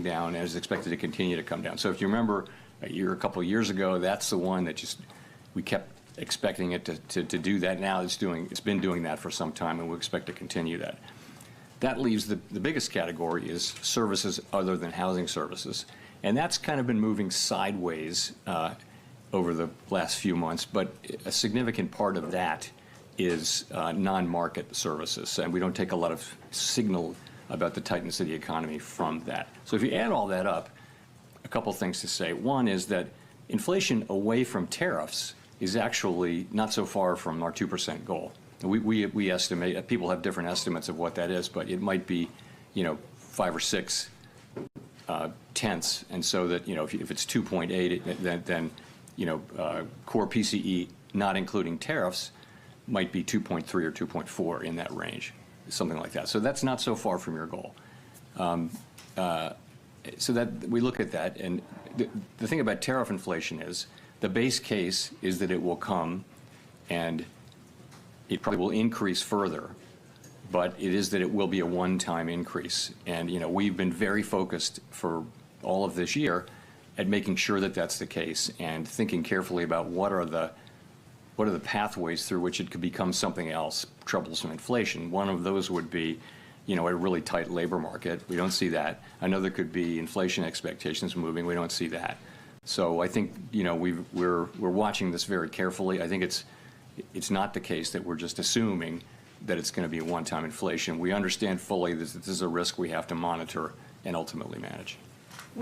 down and is expected to continue to come down. So if you remember a couple of years ago, that's the one that just, we kept expecting it to do that. Now it's been doing that for some time, and we expect to continue that. That leaves the biggest category is services other than housing services. And that's kind of been moving sideways over the last few months, but a significant part of that is non-market services. And we don't take a lot of signal about the tightness of the economy from that. So if you add all that up, a couple things to say. One is that inflation away from tariffs is actually not so far from our 2% goal. We estimate, people have different estimates of what that is, but it might be, 5 or 6 tenths. And so that, if it's 2.8, then core PCE, not including tariffs, might be 2.3 or 2.4 in that range, something like that. So that's not so far from your goal. So that we look at that, and the thing about tariff inflation is the base case is that it will come and it probably will increase further, but it is that it will be a one-time increase. And we've been very focused for all of this year at making sure that that's the case and thinking carefully about what are the pathways through which it could become something else, troublesome inflation. One of those would be, a really tight labor market. We don't see that. Another could be inflation expectations moving. We don't see that. So I think, we're watching this very carefully. I think it's not the case that we're just assuming that it's going to be a one-time inflation. We understand fully that this is a risk we have to monitor and ultimately manage.